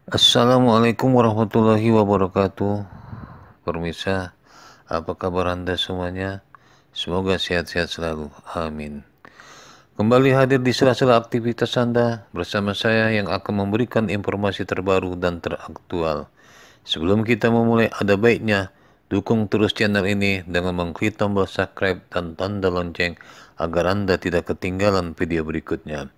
Assalamualaikum warahmatullahi wabarakatuh. Permisa, apa kabar Anda semuanya? Semoga sehat-sehat selalu. Amin. Kembali hadir di sela-sela aktivitas Anda bersama saya yang akan memberikan informasi terbaru dan teraktual. Sebelum kita memulai, ada baiknya dukung terus channel ini dengan mengklik tombol subscribe dan tanda lonceng agar Anda tidak ketinggalan video berikutnya.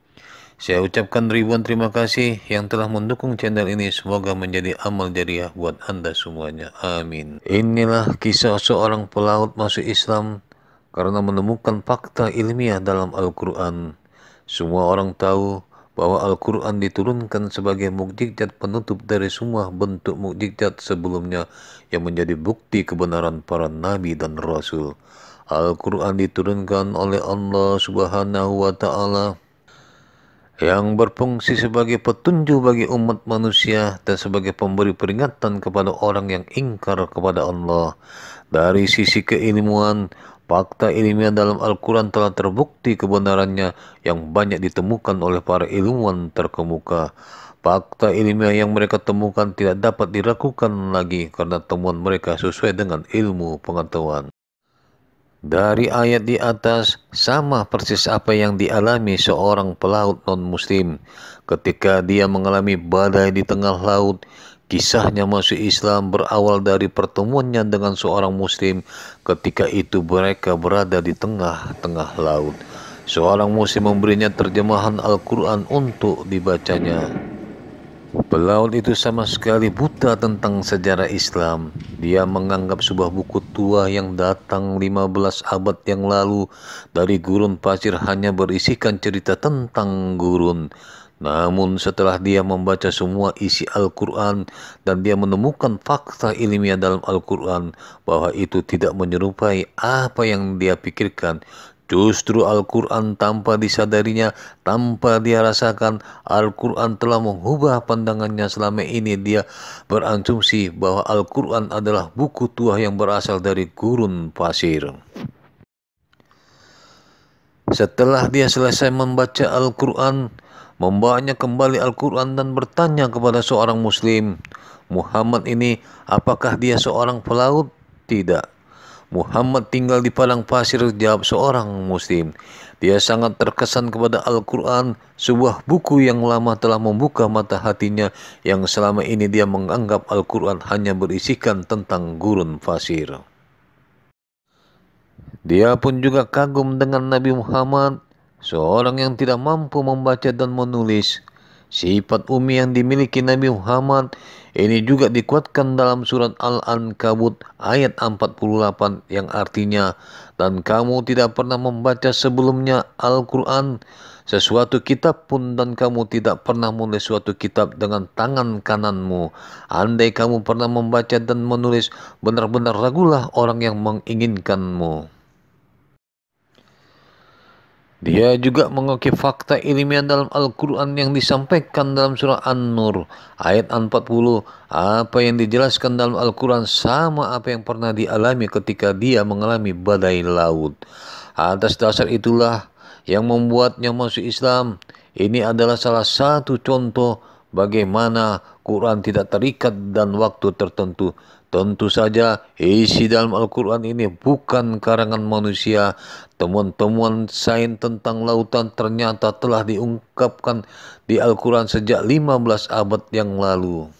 Saya ucapkan ribuan terima kasih yang telah mendukung channel ini. Semoga menjadi amal jariah buat Anda semuanya. Amin. Inilah kisah seorang pelaut masuk Islam karena menemukan fakta ilmiah dalam Al-Quran. Semua orang tahu bahwa Al-Quran diturunkan sebagai mukjizat penutup dari semua bentuk mukjizat sebelumnya yang menjadi bukti kebenaran para nabi dan rasul. Al-Quran diturunkan oleh Allah Subhanahu wa Ta'ala yang berfungsi sebagai petunjuk bagi umat manusia dan sebagai pemberi peringatan kepada orang yang ingkar kepada Allah. Dari sisi keilmuan, fakta ilmiah dalam Al-Quran telah terbukti kebenarannya yang banyak ditemukan oleh para ilmuwan terkemuka. Fakta ilmiah yang mereka temukan tidak dapat diragukan lagi karena temuan mereka sesuai dengan ilmu pengetahuan. Dari ayat di atas, sama persis apa yang dialami seorang pelaut non-muslim ketika dia mengalami badai di tengah laut. Kisahnya masuk Islam berawal dari pertemuannya dengan seorang muslim ketika itu mereka berada di tengah-tengah laut. Seorang muslim memberinya terjemahan Al-Quran untuk dibacanya. Pelaut itu sama sekali buta tentang sejarah Islam. Dia menganggap sebuah buku tua yang datang 15 abad yang lalu dari gurun pasir hanya berisikan cerita tentang gurun. Namun setelah dia membaca semua isi Al-Quran dan dia menemukan fakta ilmiah dalam Al-Quran bahwa itu tidak menyerupai apa yang dia pikirkan, justru Al-Quran tanpa disadarinya, tanpa dia rasakan, Al-Quran telah mengubah pandangannya. Selama ini dia berasumsi bahwa Al-Quran adalah buku tua yang berasal dari gurun pasir. Setelah dia selesai membaca Al-Quran, membawanya kembali Al-Quran dan bertanya kepada seorang muslim, Muhammad ini apakah dia seorang pelaut? Tidak. Muhammad tinggal di padang pasir, jawab seorang muslim. Dia sangat terkesan kepada Al-Quran, sebuah buku yang lama telah membuka mata hatinya yang selama ini dia menganggap Al-Quran hanya berisikan tentang gurun pasir. Dia pun juga kagum dengan Nabi Muhammad, seorang yang tidak mampu membaca dan menulis. Sifat umi yang dimiliki Nabi Muhammad ini juga dikuatkan dalam surat Al-Ankabut ayat 48 yang artinya, dan kamu tidak pernah membaca sebelumnya Al-Quran sesuatu kitab pun, dan kamu tidak pernah menulis suatu kitab dengan tangan kananmu. Andai kamu pernah membaca dan menulis, benar-benar ragulah orang yang menginginkanmu. Dia juga mengukir fakta ilmiah dalam Al-Quran yang disampaikan dalam surah An-Nur ayat 40. Apa yang dijelaskan dalam Al-Quran sama apa yang pernah dialami ketika dia mengalami badai laut. Atas dasar itulah yang membuatnya masuk Islam. Ini adalah salah satu contoh bagaimana Quran tidak terikat dan waktu tertentu. Tentu saja isi dalam Al-Quran ini bukan karangan manusia. Temuan-temuan sains tentang lautan ternyata telah diungkapkan di Al-Quran sejak 15 abad yang lalu.